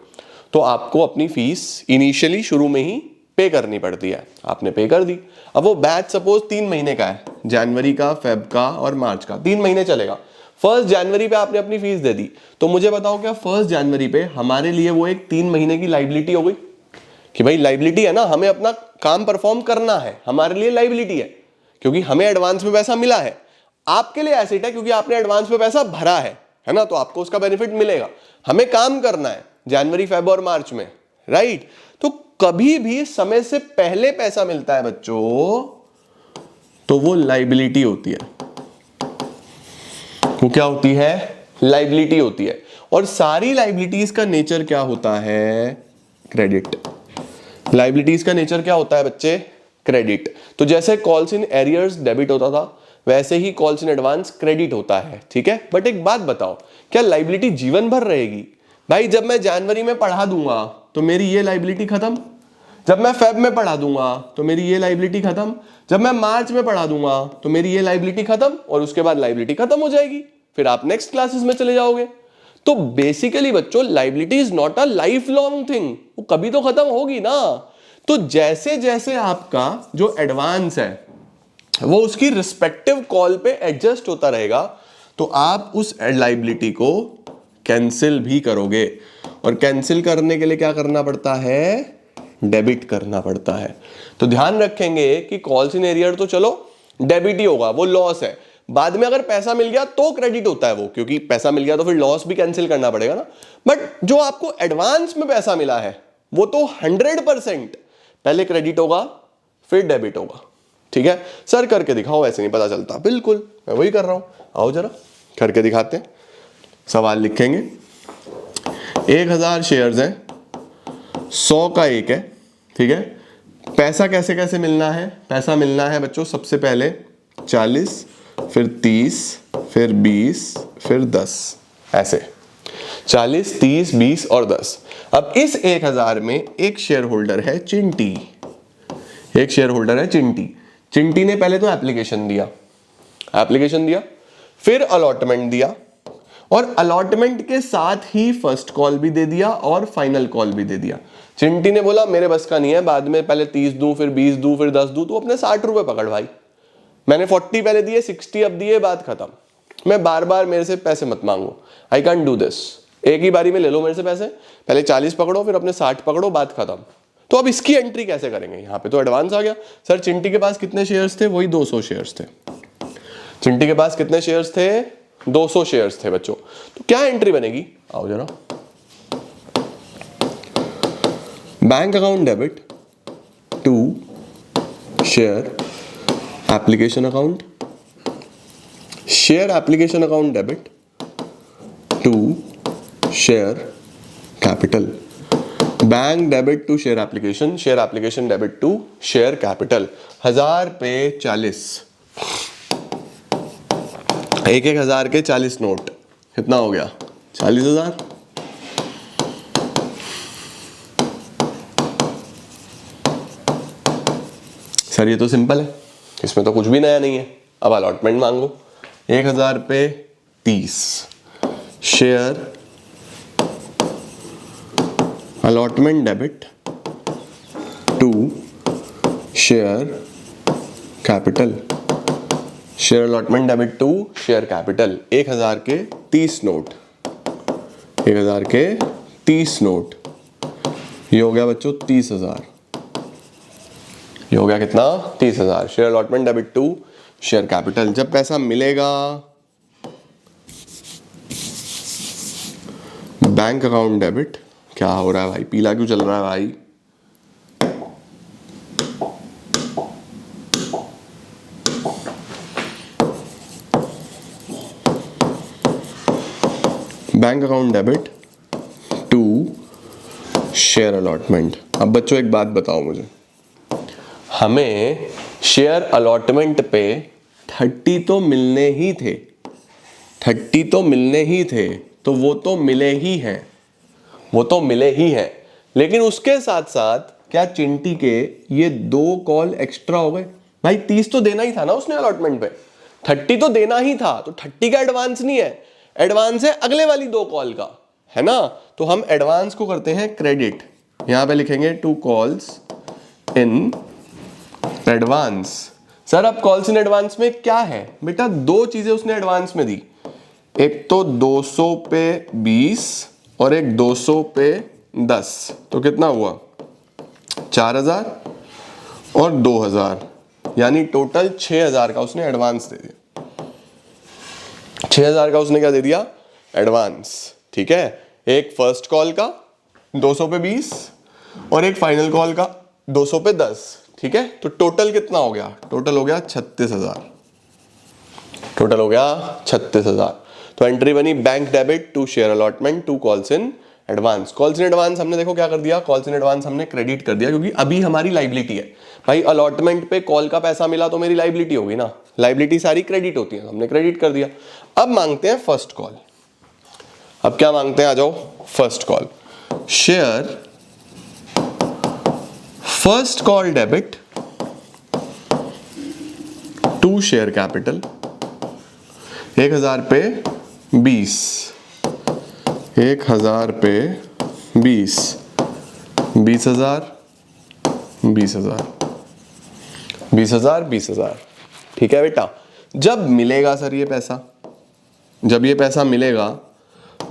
तो आपको अपनी फीस इनिशियली शुरू में ही पे करनी पड़ती है, आपने पे कर दी। अब वो बैच सपोज 3 महीने का है, जनवरी का, फेब का और मार्च का, 3 महीने चलेगा। 1 जनवरी पे आपने अपनी फीस दे दी, तो मुझे बताओ क्या 1 जनवरी पे हमारे लिए वो एक 3 महीने की लाइबिलिटी हो गई? कि भाई लाइबिलिटी है ना, हमें अपना काम परफॉर्म करना है, हमारे लिए लाइबिलिटी है क्योंकि हमें एडवांस में पैसा मिला है। आपके लिए एसेट है क्योंकि आपने एडवांस में पैसा भरा है ना, तो आपको उसका बेनिफिट मिलेगा। हमें काम करना है जनवरी, फेब और मार्च में, राइट? तो कभी भी समय से पहले पैसा मिलता है बच्चों, तो वो लाइबिलिटी होती है। वो क्या होती है? लाइबिलिटी होती है। और सारी लाइबिलिटीज का नेचर क्या होता है? क्रेडिट। लाइबिलिटीज का नेचर क्या होता है बच्चे? क्रेडिट। तो जैसे कॉल्स इन एरियर्स डेबिट होता था, वैसे he calls in advance credit होता है। ठीक है, बट एक बात बताओ, क्या लाइबिलिटी जीवन भर रहेगी? भाई जब मैं जनवरी में पढ़ा दूंगा तो मेरी ये लाइबिलिटी खत्म, जब मैं फेब में पढ़ा दूंगा तो मेरी ये लाइबिलिटी खत्म, जब मैं मार्च में पढ़ा दूंगा तो मेरी ये लाइबिलिटी खत्म, और उसके बाद लाइबिलिटी खत्म हो जाएगी, फिर आप नेक्स्ट क्लासेस में चले जाओगे। तो बेसिकली बच्चों liability is not a life long thing, वो कभी तो खत्म होगी ना। तो जैसे जैसे आपका जो एडवांस है वो उसकी रिस्पेक्टिव कॉल पे एडजस्ट होता रहेगा, तो आप उस लाइबिलिटी को कैंसिल भी करोगे, और कैंसिल करने के लिए क्या करना पड़ता है? डेबिट करना पड़ता है। तो ध्यान रखेंगे कि कॉल्स इन एरियर तो चलो डेबिट ही होगा, वो लॉस है। बाद में अगर पैसा मिल गया तो क्रेडिट होता है वो, क्योंकि पैसा मिल गया तो फिर लॉस भी कैंसिल करना पड़ेगा ना। बट जो आपको एडवांस में पैसा मिला है वो तो 100% पहले क्रेडिट होगा फिर डेबिट होगा। ठीक है सर, करके दिखाओ, ऐसे नहीं पता चलता। बिल्कुल मैं वही कर रहा हूं, आओ जरा करके दिखाते हैं। सवाल लिखेंगे, 1000 शेयर्स हैं, 100 का एक है। ठीक है, पैसा कैसे कैसे मिलना है? पैसा मिलना है बच्चों सबसे पहले 40, फिर 30, फिर 20, फिर 10, ऐसे 40, 30, 20 और 10। अब इस 1000 में एक शेयर होल्डर है चिंटी, एक शेयर होल्डर है चिंटी। चिंटी ने पहले तो एप्लीकेशन दिया, फिर अलॉटमेंट दिया, और अलॉटमेंट के साथ ही फर्स्ट कॉल भी दे दिया और फाइनल कॉल भी दे दिया। चिंटी ने बोला मेरे बस का नहीं है, बाद में पहले 30 दूं, फिर 20 दूं, फिर 10 दूं, तो अपने 60 रुपए पकड़ भाई। मैंने 40 पहले दिए, 60 अब दिए, बात खत्म। मैं बार बार मेरे से पैसे मत मांगो, आई कैन डू दिस। एक ही बारी में ले लो मेरे से पैसे, पहले 40 पकड़ो, फिर अपने 60 पकड़ो, बात खत्म। तो अब इसकी एंट्री कैसे करेंगे? यहाँ पे तो एडवांस आ गया। सर चिंटी के पास कितने शेयर्स थे? वही 200 शेयर्स थे। चिंटी के पास कितने शेयर्स थे? 200 शेयर्स थे बच्चों। तो क्या एंट्री बनेगी? आओ जरा, bank account debit to share application account, share application account debit to share capital, bank debit to share application debit to share capital. 1000 पे 40, एक 1000 के 40 नोट, कितना हो गया? 40,000। सर ये तो सिंपल है, इसमें तो कुछ भी नया नहीं है। अब अलॉटमेंट मांगो। 1000 पे 30, share allotment debit to share capital, share allotment debit to share capital. 1000 के 30 नोट, 1000 के 30 नोट, ये हो गया बच्चों 30,000। ये हो गया कितना? 30,000। Share allotment debit to share capital. जब पैसा मिलेगा बैंक अकाउंट डेबिट, क्या हो रहा है भाई? पीला क्यों चल रहा है भाई? Bank account debit to share allotment. अब बच्चों एक बात बताओ मुझे, हमें शेयर अलॉटमेंट पे 30 तो मिलने ही थे, 30 तो मिलने ही थे, तो वो तो मिले ही हैं, वो तो मिले ही हैं। लेकिन उसके साथ साथ क्या चिंटी के ये 2 कॉल एक्स्ट्रा हो गए? भाई 30 तो देना ही था ना उसने अलॉटमेंट पे, 30 तो देना ही था, तो 30 का एडवांस नहीं है, एडवांस है अगले वाली 2 कॉल का, है ना? तो हम एडवांस को करते हैं क्रेडिट, यहां पे लिखेंगे 2 कॉल्स इन एडवांस। सर अब कॉल्स इन एडवांस में क्या है बेटा? 2 चीजें उसने एडवांस में दी, एक तो 200 पे 20 और एक 200 पे 10, तो कितना हुआ? 4000 और 2000, यानी टोटल 6000 का उसने एडवांस दे दिया। 6000 का उसने क्या दे दिया? एडवांस। ठीक है, एक फर्स्ट कॉल का 200 पे 20 और एक फाइनल कॉल का 200 पे 10। ठीक है, तो टोटल कितना हो गया? टोटल हो गया 36,000। टोटल हो गया 36,000। तो एंट्री बनी bank debit to share allotment to calls in advance. Calls in advance हमने देखो क्या कर दिया? कॉल्स इन एडवांस हमने क्रेडिट कर दिया, क्योंकि अभी हमारी लाइबिलिटी है भाई। अलॉटमेंट पे कॉल का पैसा मिला तो मेरी लाइबिलिटी होगी ना, लाइबिलिटी सारी क्रेडिट होती है, हमने क्रेडिट कर दिया। अब मांगते हैं फर्स्ट कॉल। अब क्या मांगते हैं? आ जाओ, first call. Share first call debit to share capital, 1000 पे 20, 1000 पे 20, 20,000, 20,000, 20,000, 20,000। ठीक है बेटा, जब मिलेगा सर ये पैसा, जब ये पैसा मिलेगा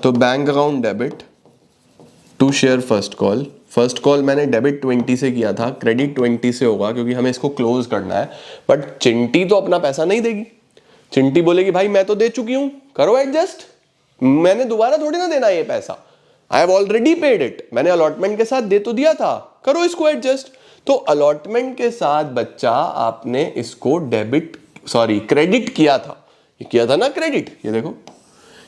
तो bank account debit to share first call. First call मैंने डेबिट 20 से किया था, क्रेडिट 20 से होगा क्योंकि हमें इसको क्लोज करना है। बट चिंटी तो अपना पैसा नहीं देगी, चिंटी बोलेगी भाई मैं तो दे चुकी हूं, करो एडजस्ट, मैंने दोबारा थोड़ी ना देना ये पैसा, I have already paid it, मैंने अलॉटमेंट के साथ दे तो दिया था, करो इसको एडजस्ट। तो अलॉटमेंट के साथ बच्चा आपने इसको डेबिट सॉरी क्रेडिट किया था, ये किया था ना क्रेडिट। ये देखो,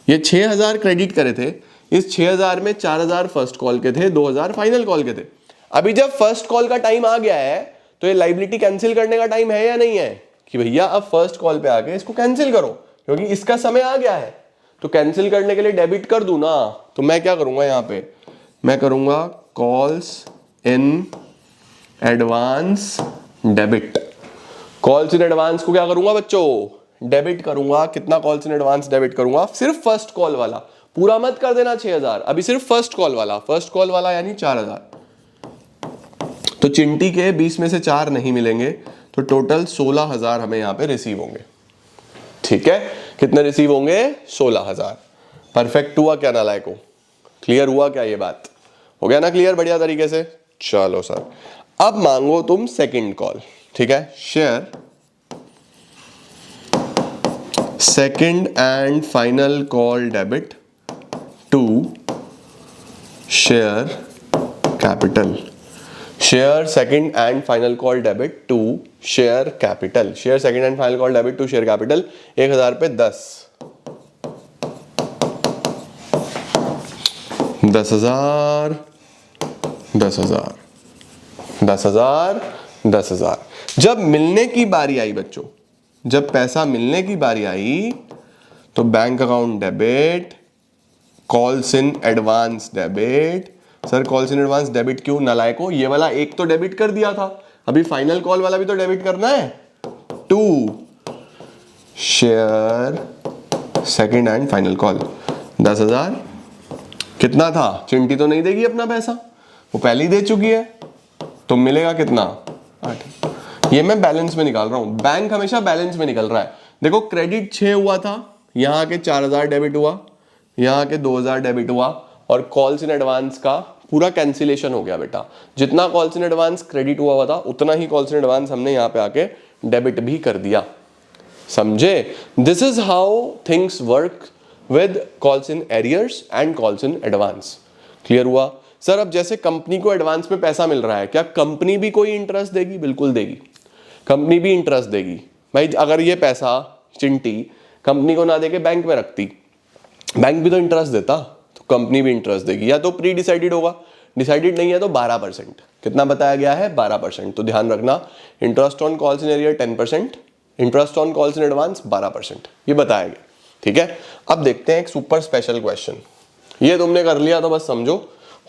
ये 6000 क्रेडिट करे थे, इस 6000 में 4000 फर्स्ट कॉल के थे, 2000 फाइनल कॉल के थे। अभी जब फर्स्ट कॉल का टाइम आ गया है तो ये लाइबिलिटी कैंसिल करने का टाइम है या नहीं है, कि भैया अब फर्स्ट कॉल पे आके इसको कैंसिल करो क्योंकि इसका समय आ गया है। तो कैंसिल करने के लिए डेबिट कर दूं ना, तो मैं क्या करूंगा? यहां पे मैं करूंगा calls in advance debit. Calls in advance को क्या करूंगा बच्चों? डेबिट करूंगा। कितना कॉल्स इन एडवांस डेबिट करूंगा? सिर्फ फर्स्ट कॉल वाला, पूरा मत कर देना 6000, अभी सिर्फ फर्स्ट कॉल वाला, फर्स्ट कॉल वाला यानी 4000। तो चिंटी के 20 में से 4 नहीं मिलेंगे, तो टोटल 16,000 हमें यहां पे रिसीव होंगे। ठीक है, कितने रिसीव होंगे? 16,000। परफेक्ट हुआ क्या नालायक को? क्लियर हुआ क्या? ये बात हो गया ना क्लियर बढ़िया तरीके से? चलो सर, अब मांगो तुम सेकंड कॉल। ठीक है, share second and final call debit to share capital. Share second and final call debit to share capital. Share second and final call debit to share capital 1000 पे 10, 10,000, 10,000, 10,000, 10,000। जब मिलने की बारी आई बच्चों, जब पैसा मिलने की बारी आई तो bank account debit, calls in advance debit. Sir calls in advance debit क्यों? नालायको, ये वाला एक तो डेबिट कर दिया था, अभी फाइनल कॉल वाला भी तो डेबिट करना है। To share second and final call 10,000। कितना था? चिंटी तो नहीं देगी अपना पैसा, वो पहले ही दे चुकी है, तो मिलेगा कितना? 8। ये मैं बैलेंस में निकाल रहा हूं, बैंक हमेशा बैलेंस में निकल रहा है। देखो क्रेडिट 6 हुआ था, यहां के 4,000 डेबिट हुआ, यहां के 2,000 डेबिट हुआ, और कॉल्स इन एडवांस का पूरा कैंसिलेशन हो गया बेटा। जितना कॉल्स इन एडवांस क्रेडिट हुआ था उतना ही कॉल्स इन एडवांस हमने यहां पे आके डेबिट भी कर दिया। समझे? This is how things work with calls in arrears and calls in advance. Clear हुआ? सर अब जैसे कंपनी को एडवांस में पैसा मिल रहा है, क्या कंपनी भी कोई इंटरेस्ट देगी? बिल्कुल देगी, कंपनी भी इंटरेस्ट देगी। भाई अगर ये पैसा चिंटी कंपनी को ना देके बैंक में रखती, बैंक भी तो इंटरेस्ट देता, तो कंपनी भी इंटरेस्ट देगी। या तो प्री डिसाइडेड होगा, डिसाइडेड नहीं है तो 12%। कितना बताया गया है? 12%। तो ध्यान रखना, interest on calls in arrear 10%, interest on calls in advance 12%, ये बताया गया। ठीक है, अब देखते हैं एक सुपर स्पेशल क्वेश्चन। ये तुमने कर लिया तो बस समझो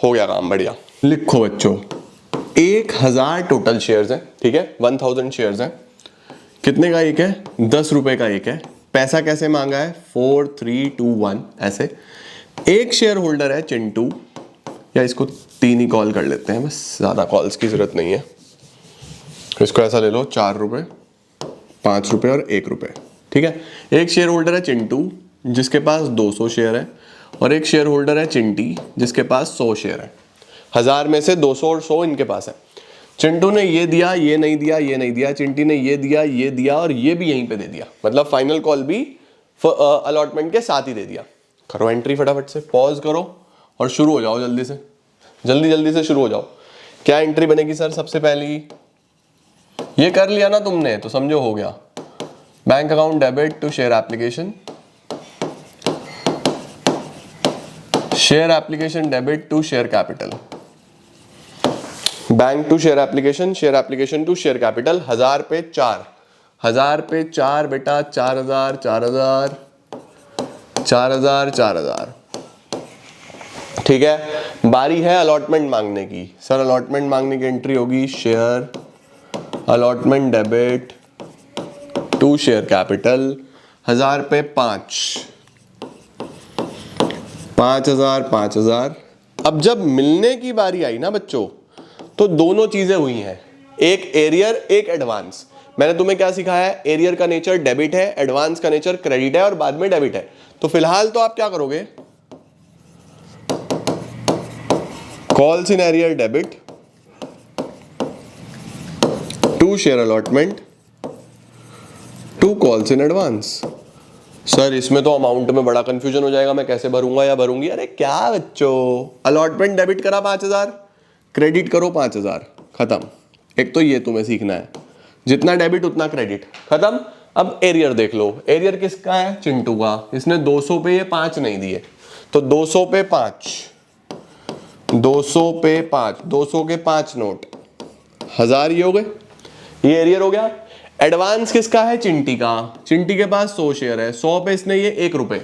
हो गया काम, बढ़िया। लिखो बच्चों, 1000 टोटल शेयर्स हैं, ठीक है, 1000 शेयर्स हैं। कितने का एक है? 10 रुपए का एक है। पैसा कैसे मांगा है? 4, 3, 2, 1 ऐसे। एक शेयर होल्डर है चिंटू, या इसको 3 ही कॉल कर लेते हैं, बस ज्यादा कॉल्स की जरूरत नहीं है। इसको ऐसा ले लो, 4 रुपए, 5 रुपए और 1 रुपए। ठीक है, एक शेयर होल्डर है चिंटू जिसके पास 200 शेयर है, और एक शेयर होल्डर है चिंटी जिसके पास 100 शेयर है। 1000 में से 200 और 100 इनके पास है। चिंटू ने ये दिया, ये नहीं दिया, ये नहीं दिया, चिंटी ने ये दिया और ये भी यहीं पे दे दिया, मतलब फाइनल कॉल भी अलॉटमेंट के साथ ही दे दिया। करो एंट्री फटाफट से, पॉज करो और शुरू हो जाओ जल्दी से, जल्दी से शुरू हो जाओ। क्या एंट्री बनेगी सर? सबसे पहली ये कर लिया ना तुमने तो समझो हो गया। Bank account debit to share application, share application debit to share capital, bank to share application, share application to share capital. 1000 पे 4, 1000 पे 4 बेटा, 4000, 4000, 4000, 4000। ठीक है, बारी है अलॉटमेंट मांगने की। सर अलॉटमेंट मांगने की एंट्री होगी share allotment debit to share capital. 1000 पे 5, 5000, 5000। अब जब मिलने की बारी आई ना बच्चों, तो दोनों चीजें हुई हैं, एक एरियर एक एडवांस। मैंने तुम्हें क्या सिखाया है? एरियर का नेचर डेबिट है, एडवांस का नेचर क्रेडिट है और बाद में डेबिट है। तो फिलहाल तो आप क्या करोगे? Calls in arrear debit to share allotment to calls in advance. Sir इसमें तो अमाउंट में बड़ा कंफ्यूजन हो जाएगा, मैं कैसे भरूंगा या भरूंगी? अरे क्या बच्चों, अलॉटमेंट डेबिट करा 5000, क्रेडिट करो 5000, खत्म। एक तो ये तुम्हें सीखना है, जितना डेबिट उतना क्रेडिट, खत्म। अब एरियर देख लो, एरियर किसका है? चिंटू का। इसने 200 पे ये 5 नहीं दिए, तो 200 पे 5, 200 पे 5, 200 के 5 नोट, 1000 ये हो गए, ये एरियर हो गया। एडवांस किसका है? चिंटी का। चिंटी के पास 100 शेयर है, 100 पे इसने ये 1 रुपए,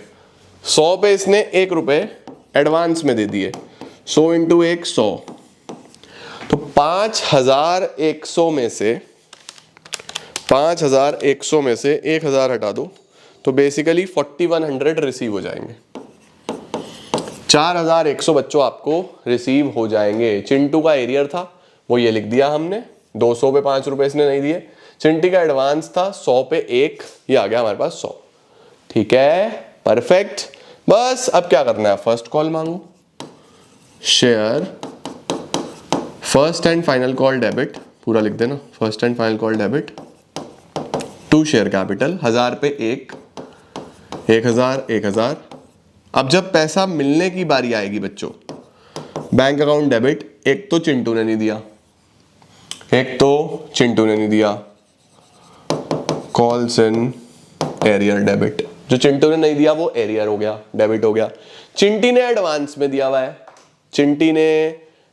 100 पे इसने 1 रुपए एडवांस में दे दिए। 100 इंटू 1 100, तो 5100 में से 5100 में से 1000 हटा दो, तो बेसिकली 4100 रिसीव हो जाएंगे। 4100 बच्चों आपको रिसीव हो जाएंगे। चिंटू का एरियर था वो ये लिख दिया हमने, 200 पे 5 रुपए इसने नहीं दिए। चिंटी का एडवांस था 100 पे 1, ये आ गया हमारे पास 100। ठीक है, परफेक्ट। बस अब क्या करना है? फर्स्ट कॉल मांगो, share first and final call debit, पूरा लिख देना, first and final call debit to share capital. 1000 पे 1, 1000, 1000। अब जब पैसा मिलने की बारी आएगी बच्चों, बैंक अकाउंट डेबिट, एक तो चिंटू ने नहीं दिया, एक तो चिंटू ने नहीं दिया, कॉल्स इन एरियर डेबिट। जो चिंटू ने नहीं दिया वो एरियर हो गया, डेबिट हो गया। चिंटी ने एडवांस में दिया हुआ है, चिंटी ने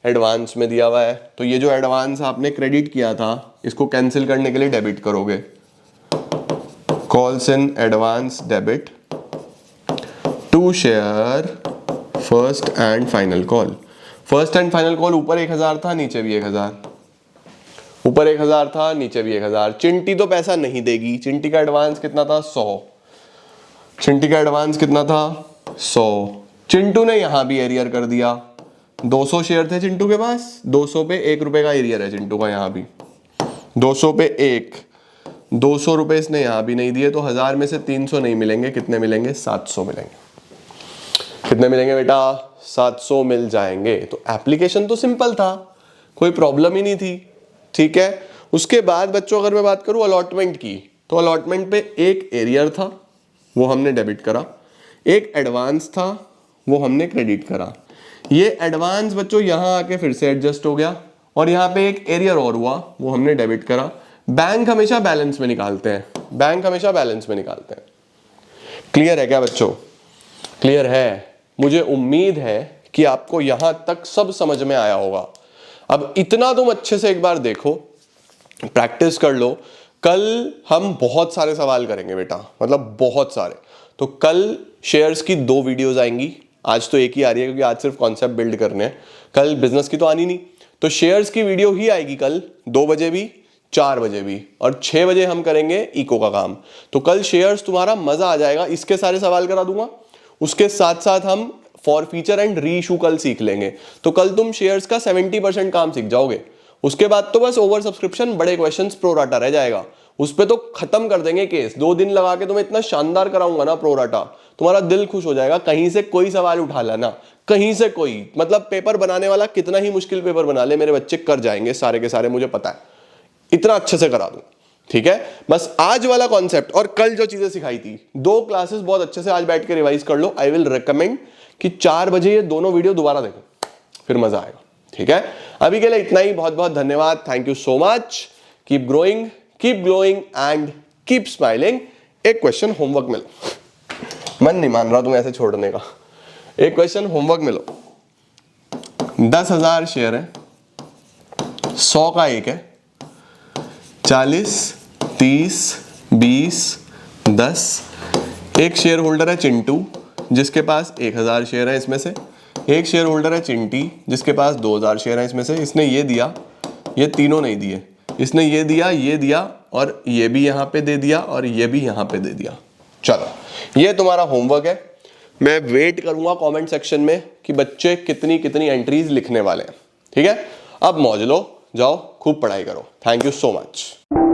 एडवांस में दिया हुआ है, तो ये जो एडवांस आपने क्रेडिट किया था इसको कैंसिल करने के लिए डेबिट करोगे। Calls in advance debit to share first and final call. First and final call ऊपर 1000 था, नीचे भी 1000, ऊपर 1000 था, नीचे भी 1000। चिंटी तो पैसा नहीं देगी, चिंटी का एडवांस कितना था 100, चिंटी का एडवांस कितना था 100। चिंटू ने यहां भी एरियर कर दिया, 200 शेयर थे चिंटू के पास, 200 पे 1 रुपए का एरियर है चिंटू का, यहां भी 200 पे 1, 200 रुपए इसने यहां भी नहीं दिए, तो 1000 में से 300 नहीं मिलेंगे, कितने मिलेंगे 700 मिलेंगे। कितने मिलेंगे बेटा 700 मिल जाएंगे। तो एप्लीकेशन तो सिंपल था, कोई प्रॉब्लम ही नहीं थी, ठीक है। उसके बाद बच्चों अगर मैं बात करूं अलॉटमेंट की, तो अलॉटमेंट पे एक एरियर था वो हमने डेबिट करा, एक एडवांस था वो हमने क्रेडिट करा। ये एडवांस बच्चों यहां आके फिर से एडजस्ट हो गया और यहां पे एक एरियर और हुआ वो हमने डेबिट करा। बैंक हमेशा बैलेंस में निकालते हैं, बैंक हमेशा बैलेंस में निकालते हैं। क्लियर है क्या बच्चों? क्लियर है? मुझे उम्मीद है कि आपको यहां तक सब समझ में आया होगा। अब इतना तुम अच्छे से एक बार देखो, प्रैक्टिस कर लो। कल हम बहुत सारे सवाल करेंगे बेटा, मतलब बहुत सारे। तो कल शेयर्स की 2 वीडियोस आएंगी, आज तो एक ही आ रही है क्योंकि आज सिर्फ कॉन्सेप्ट बिल्ड करने हैं, कल बिजनेस की तो आनी नहीं। तो शेयर्स की वीडियो ही आएगी कल 2 बजे भी, 4 बजे भी, और 6 बजे हम करेंगे इको का काम। तो कल शेयर्स तुम्हारा मजा आ जाएगा, इसके सारे सवाल करा दूंगा। उसके साथ साथ हम for feature and re issue कल सीख लेंगे। तो कल तुम शेयर्स का 70% काम सीख जाओगे। उसके बाद तो बस ओवर सब्सक्रिप्शन, बड़े क्वेश्चंस, प्रोराटा रह जाएगा। उस पे तो खत्म कर देंगे केस। 2 दिन लगा के तुम्हें इतना शानदार कराऊंगा ना प्रोराटा, तुम्हारा दिल खुश हो जाएगा। कहीं से कोई सवाल उठा लेना, कहीं से कोई, मतलब पेपर बनाने वाला कितना ही मुश्किल पेपर बना ले, मेरे बच्चे कर जाएंगे सारे के सारे, मुझे पता है। इतना अच्छे से करा दूं, ठीक है। बस आज वाला कॉन्सेप्ट और कल जो चीजें सिखाई थी, 2 क्लासेस बहुत अच्छे से आज बैठ के रिवाइज कर लो। आई विल रिकमेंड कि 4 बजे ये दोनों वीडियो दोबारा देखो, फिर मजा आएगा, ठीक है। अभी के लिए इतना ही, बहुत बहुत धन्यवाद, thank you so much. Keep growing, keep glowing and keep smiling. एक क्वेश्चन होमवर्क में लो, मन नहीं मान रहा तुम्हें ऐसे छोड़ने का। एक क्वेश्चन होमवर्क में लो। 10,000 शेयर है, 100 का एक है, 40, 30, 20, 10। एक शेयर होल्डर है चिंटू जिसके पास 1000 शेयर है इसमें से। एक शेयर होल्डर है चिंटी जिसके पास 2000 शेयर है इसमें से। इसने ये दिया, ये तीनों नहीं दिए, इसने ये दिया और ये भी यहां पे दे दिया और ये भी यहां पे दे दिया। चलो ये तुम्हारा होमवर्क है। मैं वेट करूंगा कमेंट सेक्शन में कि बच्चे कितनी कितनी एंट्रीज लिखने वाले हैं, ठीक है। अब मौज लो, जाओ खूब पढ़ाई करो। Thank you so much.